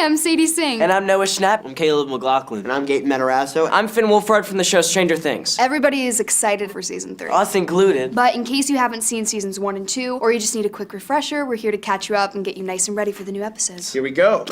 I'm Sadie Singh. And I'm Noah Schnapp. I'm Caleb McLaughlin. And I'm Gaten Matarazzo. I'm Finn Wolfhard from the show Stranger Things. Everybody is excited for season 3. Us included. But in case you haven't seen seasons 1 and 2, or you just need a quick refresher, we're here to catch you up and get you nice and ready for the new episodes. Here we go.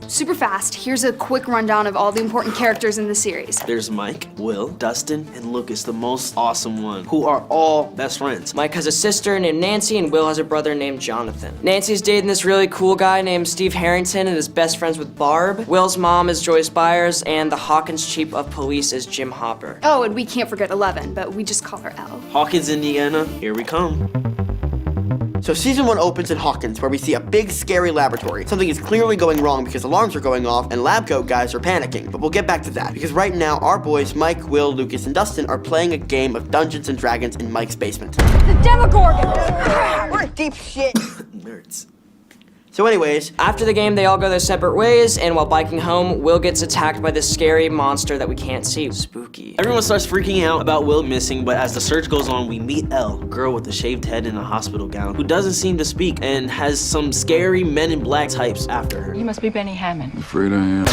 Super fast, here's a quick rundown of all the important characters in the series. There's Mike, Will, Dustin, and Lucas, the most awesome one, who are all best friends. Mike has a sister named Nancy, and Will has a brother named Jonathan. Nancy's dating this really cool guy named Steve Harrington and is best friends with Barb. Will's mom is Joyce Byers, and the Hawkins chief of police is Jim Hopper. Oh, and we can't forget 11, but we just call her Elle. Hawkins, Indiana, here we come. So season 1 opens in Hawkins, where we see a big, scary laboratory. Something is clearly going wrong because alarms are going off and lab coat guys are panicking. But we'll get back to that, because right now our boys, Mike, Will, Lucas, and Dustin are playing a game of Dungeons and Dragons in Mike's basement. The Demogorgon! We're in deep shit. Nerds. So anyways, After the game, they all go their separate ways, and while biking home, Will gets attacked by this scary monster that we can't see. Spooky. Everyone starts freaking out about Will missing, but as the search goes on, we meet Elle, a girl with a shaved head and a hospital gown, who doesn't seem to speak and has some scary Men in Black types after her. You must be Benny Hammond. Afraid I am.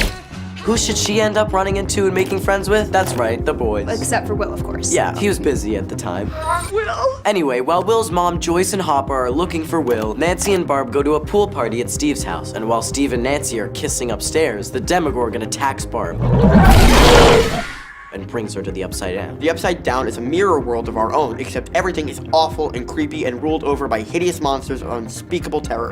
Who should she end up running into and making friends with? That's right, the boys. Except for Will, of course. Yeah, he was busy at the time. Will! Anyway, while Will's mom, Joyce, and Hopper are looking for Will, Nancy and Barb go to a pool party at Steve's house. And while Steve and Nancy are kissing upstairs, the Demogorgon attacks Barb and brings her to the Upside Down. the Upside Down is a mirror world of our own, except everything is awful and creepy and ruled over by hideous monsters of unspeakable terror.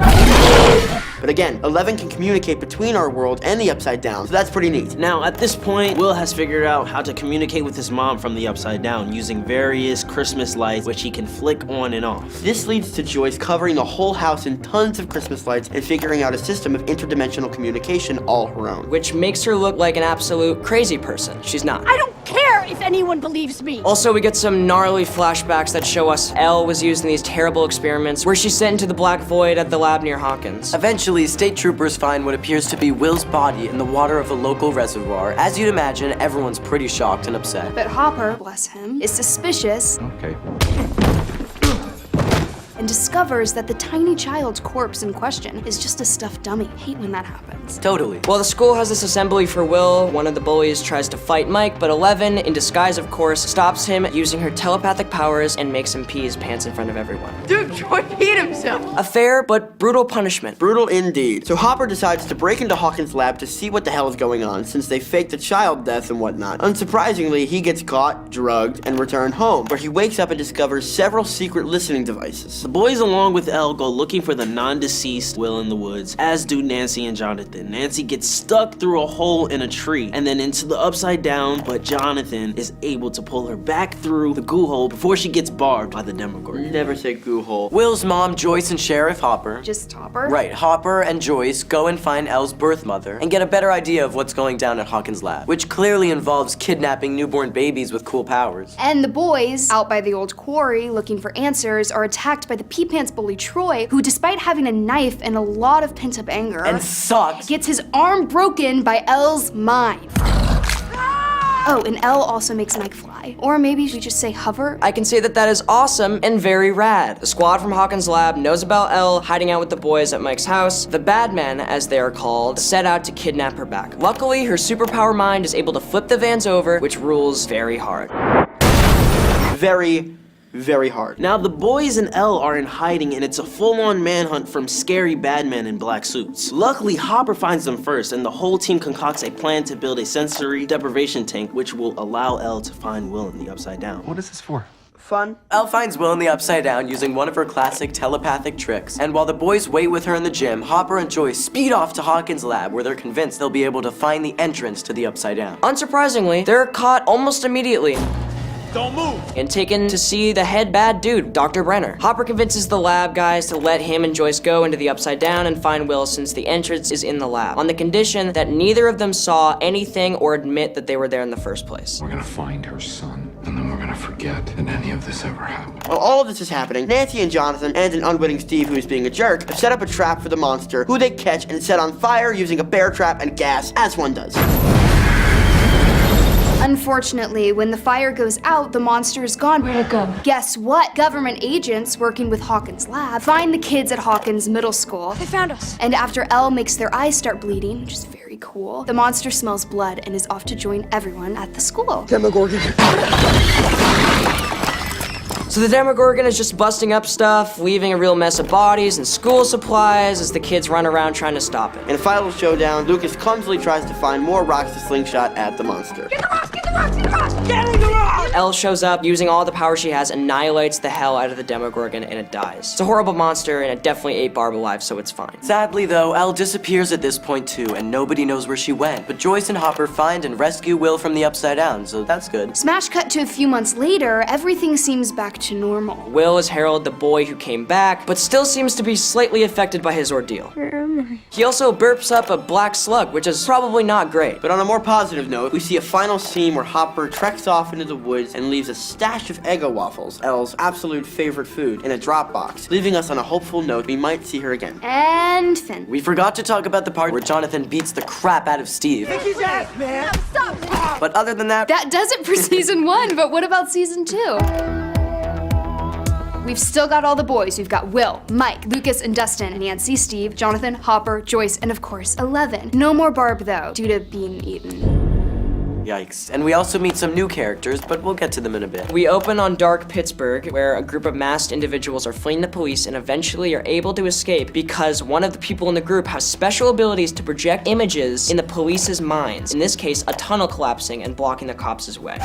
But again, 11 can communicate between our world and the Upside Down, so that's pretty neat. Now, at this point, Will has figured out how to communicate with his mom from the Upside Down using various Christmas lights, which he can flick on and off. This leads to Joyce covering the whole house in tons of Christmas lights and figuring out a system of interdimensional communication all her own. Which makes her look like an absolute crazy person. She's not. I don't care if anyone believes me. Also, we get some gnarly flashbacks that show us Elle was used in these terrible experiments where she's sent into the black void at the lab near Hawkins. Eventually, state troopers find what appears to be Will's body in the water of a local reservoir. As you'd imagine, everyone's pretty shocked and upset. But Hopper, bless him, is suspicious Okay. and discovers that the tiny child's corpse in question is just a stuffed dummy. Hate when that happens. Totally. While the school has this assembly for Will, one of the bullies tries to fight Mike, but 11, in disguise of course, stops him using her telepathic powers and makes him pee his pants in front of everyone. Dude, Troy peed himself. A fair but brutal punishment. Brutal indeed. So Hopper decides to break into Hawkins' lab to see what the hell is going on, since they faked the child death and whatnot. Unsurprisingly, he gets caught, drugged, and returned home, where he wakes up and discovers several secret listening devices. The boys, along with Elle, go looking for the non-deceased Will in the woods, as do Nancy and Jonathan. Nancy gets stuck through a hole in a tree and then into the Upside Down, but Jonathan is able to pull her back through the goo hole before she gets barbed by the Demogorgon. Never say goo hole. Will's mom, Joyce, and Sheriff Hopper. Just Hopper? Right, Hopper and Joyce go and find Elle's birth mother and get a better idea of what's going down at Hawkins' lab, which clearly involves kidnapping newborn babies with cool powers. And the boys, out by the old quarry looking for answers, are attacked by the Pee-Pants bully Troy, who despite having a knife and a lot of pent-up anger, And sucks. gets his arm broken by Elle's mind. Oh, and Elle also makes Mike fly. Or maybe we just say hover. I can say that that is awesome and very rad. The squad from Hawkins' lab knows about Elle hiding out with the boys at Mike's house. The bad men, as they are called, set out to kidnap her back. Luckily, her superpower mind is able to flip the vans over, which rules very hard. Very, very hard. Now, the boys and Elle are in hiding, and it's a full-on manhunt from scary bad men in black suits. Luckily, Hopper finds them first, and the whole team concocts a plan to build a sensory deprivation tank, which will allow Elle to find Will in the Upside Down. What is this for? Fun. Elle finds Will in the Upside Down using one of her classic telepathic tricks, and while the boys wait with her in the gym, Hopper and Joyce speed off to Hawkins' lab where they're convinced they'll be able to find the entrance to the Upside Down. Unsurprisingly, they're caught almost immediately. Don't move! And taken to see the head bad dude, Dr. Brenner. Hopper convinces the lab guys to let him and Joyce go into the Upside Down and find Will since the entrance is in the lab, on the condition that neither of them saw anything or admit that they were there in the first place. We're gonna find her son, and then we're gonna forget that any of this ever happened. While all of this is happening, Nancy and Jonathan, and an unwitting Steve who is being a jerk, have set up a trap for the monster, who they catch and set on fire using a bear trap and gas, as one does. Unfortunately, when the fire goes out, the monster is gone. Where'd it go? Guess what? Government agents working with Hawkins' lab find the kids at Hawkins Middle School. They found us. And after Elle makes their eyes start bleeding, which is very cool, the monster smells blood and is off to join everyone at the school. So the Demogorgon is just busting up stuff, leaving a real mess of bodies and school supplies as the kids run around trying to stop it. In a final showdown, Lucas clumsily tries to find more rocks to slingshot at the monster. Get the rocks! Get the rocks! Get the rocks! Get the rocks! Elle shows up, using all the power she has, annihilates the hell out of the Demogorgon, and it dies. It's a horrible monster, and it definitely ate Barb alive, so it's fine. Sadly though, Elle disappears at this point too, and nobody knows where she went. But Joyce and Hopper find and rescue Will from the Upside Down, so that's good. Smash cut to a few months later, everything seems back to normal. Will is Harold, the boy who came back, but still seems to be slightly affected by his ordeal. He also burps up a black slug, which is probably not great. But on a more positive note, we see a final scene where Hopper treks off into the woods and leaves a stash of Eggo waffles, Elle's absolute favorite food, in a drop box, leaving us on a hopeful note we might see her again. And Finn. We forgot to talk about the part where Jonathan beats the crap out of Steve. But other than that, That does it for season 1, but what about season 2? We've still got all the boys. We've got Will, Mike, Lucas, and Dustin, Nancy, Steve, Jonathan, Hopper, Joyce, and of course, 11. No more Barb though, due to being eaten. yikes. And we also meet some new characters, but we'll get to them in a bit. We open on dark Pittsburgh, where a group of masked individuals are fleeing the police and eventually are able to escape because one of the people in the group has special abilities to project images in the police's minds. In this case, a tunnel collapsing and blocking the cops' way.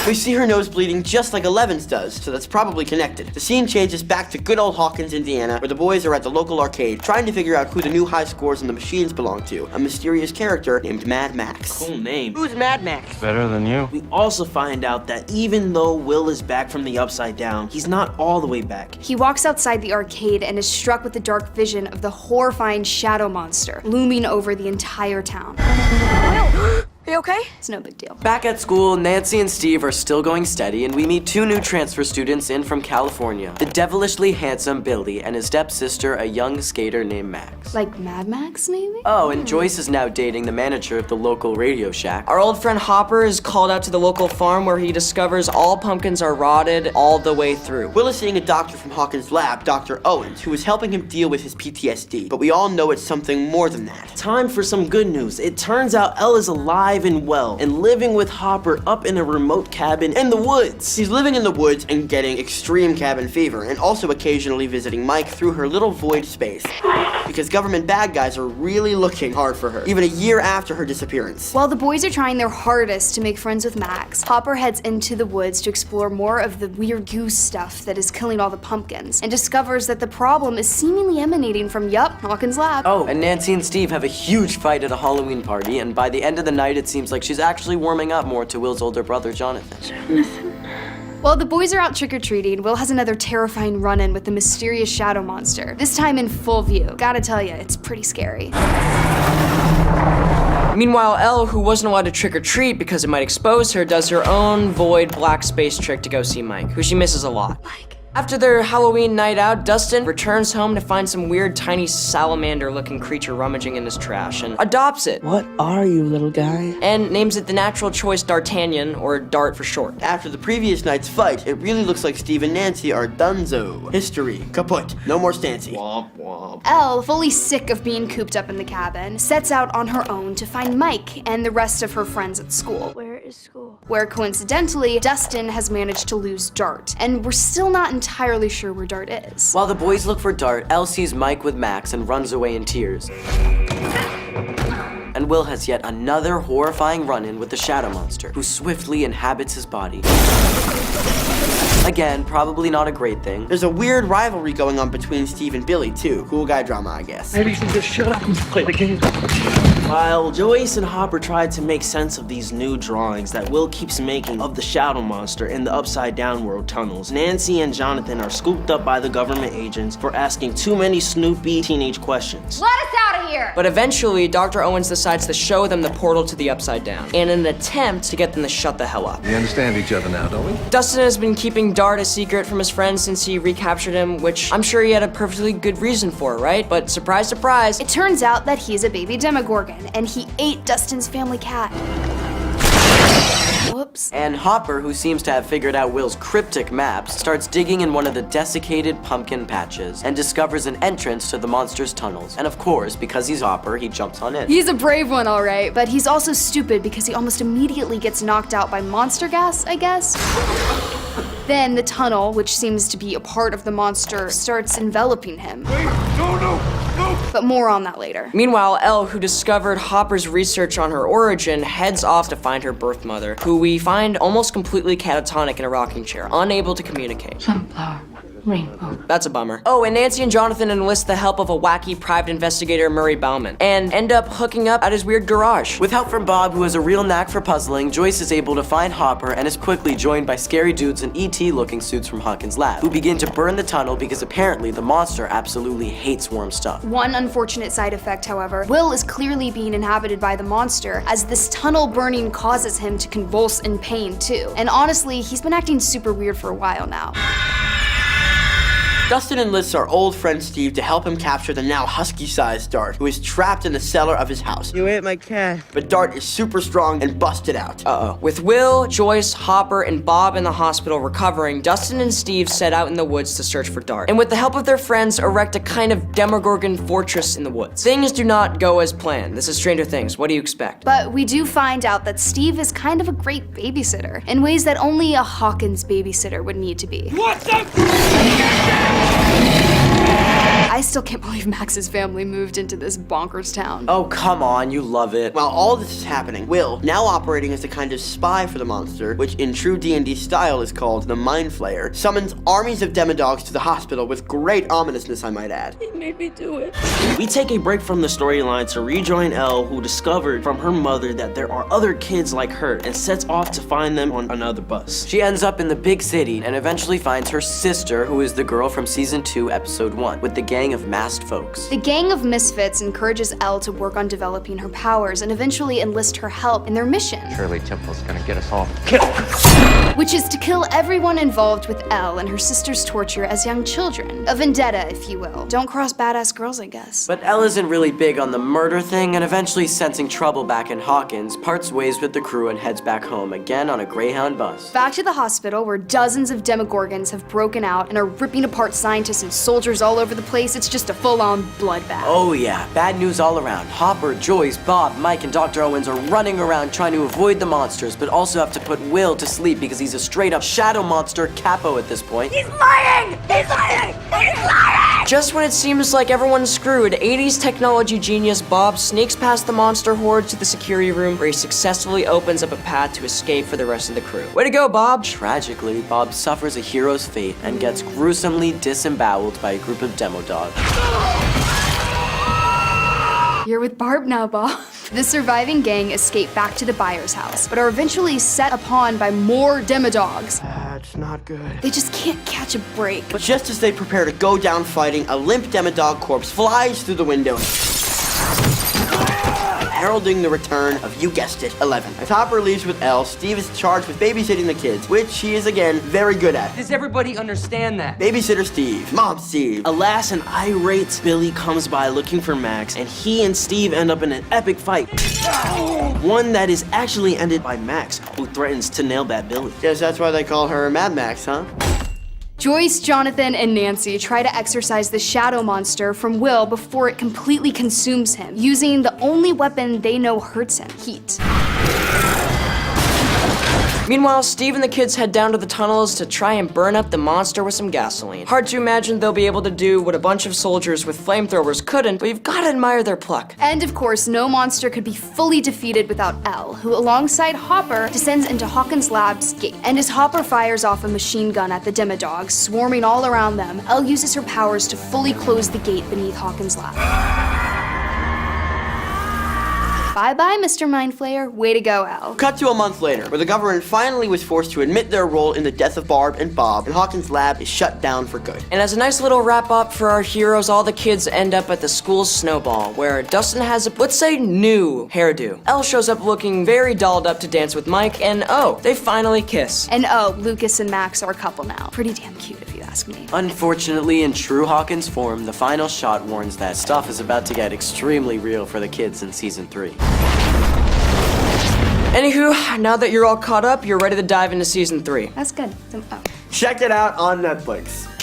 We see her nose bleeding just like Eleven's does, so that's probably connected. The scene changes back to good old Hawkins, Indiana, where the boys are at the local arcade trying to figure out who the new high scores in the machines belong to, a mysterious character named Mad Max. Cool name. Who's Mad Max? Better than you. We also find out that even though Will is back from the Upside Down, he's not all the way back. He walks outside the arcade and is struck with the dark vision of the horrifying shadow monster looming over the entire town. Are you okay? It's no big deal. Back at school, Nancy and Steve are still going steady, and we meet two new transfer students in from California. The devilishly handsome Billy and his stepsister, a young skater named Max. Like Mad Max, maybe? Oh, and Joyce is now dating the manager of the local Radio Shack. Our old friend Hopper is called out to the local farm where he discovers all pumpkins are rotted all the way through. Will is seeing a doctor from Hawkins' lab, Dr. Owens, who is helping him deal with his PTSD, but we all know it's something more than that. Time for some good news. It turns out Elle is alive and well and living with Hopper up in a remote cabin in the woods. She's living in the woods and getting extreme cabin fever, and also occasionally visiting Mike through her little void space. Because government bad guys are really looking hard for her, even a year after her disappearance. While the boys are trying their hardest to make friends with Max, Hopper heads into the woods to explore more of the weird goose stuff that is killing all the pumpkins, and discovers that the problem is seemingly emanating from, Hawkins' lab. Oh, and Nancy and Steve have a huge fight at a Halloween party, and by the end of the night, it seems like she's actually warming up more to Will's older brother, Jonathan. While the boys are out trick-or-treating, Will has another terrifying run-in with the mysterious shadow monster, this time in full view. Gotta tell you, it's pretty scary. Meanwhile, Elle, who wasn't allowed to trick-or-treat because it might expose her, does her own void black space trick to go see Mike, who she misses a lot. After their Halloween night out, Dustin returns home to find some weird tiny salamander-looking creature rummaging in his trash and adopts it. What are you, little guy? And names it the natural choice D'Artagnan, or Dart for short. After the previous night's fight, it really looks like Steve and Nancy are donezo. History kaput. No more Stancy. Womp womp. Elle, fully sick of being cooped up in the cabin, sets out on her own to find Mike and the rest of her friends at school. Where is school? Where coincidentally, Dustin has managed to lose Dart, and we're still not entirely sure where Dart is. While the boys look for Dart, Elle sees Mike with Max and runs away in tears. And Will has yet another horrifying run-in with the shadow monster, who swiftly inhabits his body. Again, probably not a great thing. There's a weird rivalry going on between Steve and Billy, too. Cool guy drama, I guess. Maybe you should just shut up and play the game. While Joyce and Hopper try to make sense of these new drawings that Will keeps making of the shadow monster in the Upside Down world tunnels, Nancy and Jonathan are scooped up by the government agents for asking too many snoopy teenage questions. Let us out of here! But eventually, Dr. Owens decides to show them the portal to the Upside Down, in an attempt to get them to shut the hell up. We understand each other now, don't we? Dustin has been keeping Dart a secret from his friends since he recaptured him, which I'm sure he had a perfectly good reason for, right? But surprise, surprise, It turns out that he's a baby Demogorgon, line, and he ate Dustin's family cat. Whoops. And Hopper, who seems to have figured out Will's cryptic maps, starts digging in one of the desiccated pumpkin patches and discovers an entrance to the monster's tunnels. And of course, because he's Hopper, he jumps on in. He's a brave one, all right, but he's also stupid because he almost immediately gets knocked out by monster gas, I guess. Then the tunnel, which seems to be a part of the monster, starts enveloping him. Wait, no. But more on that later. Meanwhile, Elle, who discovered Hopper's research on her origin, heads off to find her birth mother, who we find almost completely catatonic in a rocking chair, unable to communicate. Sunflower, rainbow. That's a bummer. Oh, and Nancy and Jonathan enlist the help of a wacky private investigator, Murray Bauman, and end up hooking up at his weird garage. With help from Bob, who has a real knack for puzzling, Joyce is able to find Hopper and is quickly joined by scary dudes in ET-looking suits from Hawkins' lab, who begin to burn the tunnel because apparently the monster absolutely hates warm stuff. One unfortunate side effect, however, Will is clearly being inhabited by the monster, as this tunnel burning causes him to convulse in pain too. And honestly, he's been acting super weird for a while now. Dustin enlists our old friend Steve to help him capture the now husky-sized Dart, who is trapped in the cellar of his house. You ate my cat. But Dart is super strong and busted out. Uh-oh. With Will, Joyce, Hopper, and Bob in the hospital recovering, Dustin and Steve set out in the woods to search for Dart. And with the help of their friends, erect a kind of Demogorgon fortress in the woods. Things do not go as planned. This is Stranger Things. What do you expect? But we do find out that Steve is kind of a great babysitter, in ways that only a Hawkins babysitter would need to be. What the? I still can't believe Max's family moved into this bonkers town. Oh, come on, you love it. While all this is happening, Will, now operating as a kind of spy for the monster, which in true D&D style is called the Mind Flayer, summons armies of demodogs to the hospital with great ominousness, I might add. He made me do it. We take a break from the storyline to rejoin Elle, who discovered from her mother that there are other kids like her, and sets off to find them on another bus. She ends up in the big city and eventually finds her sister, who is the girl from season 2, episode 1, with the gang of masked folks. The gang of misfits encourages Elle to work on developing her powers and eventually enlist her help in their mission, Shirley Temple's gonna get us all. which is to kill everyone involved with Elle and her sister's torture as young children. A vendetta, if you will. Don't cross badass girls, I guess. But Elle isn't really big on the murder thing, and eventually sensing trouble back in Hawkins, parts ways with the crew and heads back home, again on a Greyhound bus. Back to the hospital, where dozens of Demogorgons have broken out and are ripping apart scientists and soldiers all over the place. It's just a full-on bloodbath. Oh yeah, bad news all around. Hopper, Joyce, Bob, Mike, and Dr. Owens are running around trying to avoid the monsters, but also have to put Will to sleep because he's a straight-up shadow monster capo at this point. He's lying! He's lying! He's lying! Just when it seems like everyone's screwed, 80s technology genius Bob sneaks past the monster horde to the security room, where he successfully opens up a path to escape for the rest of the crew. Way to go, Bob! Tragically, Bob suffers a hero's fate and gets gruesomely disemboweled by a group of demodogs. You're with Barb now, Bob. The surviving gang escape back to the buyer's house, but are eventually set upon by more demodogs. That's not good. They just can't catch a break. But just as they prepare to go down fighting, a limp demodog corpse flies through the window, heralding the return of, you guessed it, 11. As Hopper leaves with Elle, Steve is charged with babysitting the kids, which he is again very good at. Does everybody understand that? Babysitter Steve, Mom Steve. Alas, an irate Billy comes by looking for Max, and he and Steve end up in an epic fight. One that is actually ended by Max, who threatens to nail that Billy. Guess that's why they call her Mad Max, huh? Joyce, Jonathan, and Nancy try to exorcise the shadow monster from Will before it completely consumes him, using the only weapon they know hurts him, heat. Meanwhile, Steve and the kids head down to the tunnels to try and burn up the monster with some gasoline. Hard to imagine they'll be able to do what a bunch of soldiers with flamethrowers couldn't, but you've gotta admire their pluck. And of course, no monster could be fully defeated without Elle, who alongside Hopper descends into Hawkins' lab's gate. And as Hopper fires off a machine gun at the demodogs, swarming all around them, Elle uses her powers to fully close the gate beneath Hawkins' lab. Bye-bye, Mr. Mindflayer. Way to go, Elle. Cut to a month later, where the government finally was forced to admit their role in the death of Barb and Bob, and Hawkins' lab is shut down for good. And as a nice little wrap-up for our heroes, all the kids end up at the school's snowball, where Dustin has a, let's say, new hairdo. Elle shows up looking very dolled up to dance with Mike, and oh, they finally kiss. And oh, Lucas and Max are a couple now. Pretty damn cute, if you ask me. Unfortunately, in true Hawkins form, the final shot warns that stuff is about to get extremely real for the kids in season 3. Anywho, now that you're all caught up, you're ready to dive into season 3. That's good. Oh. Check it out on Netflix.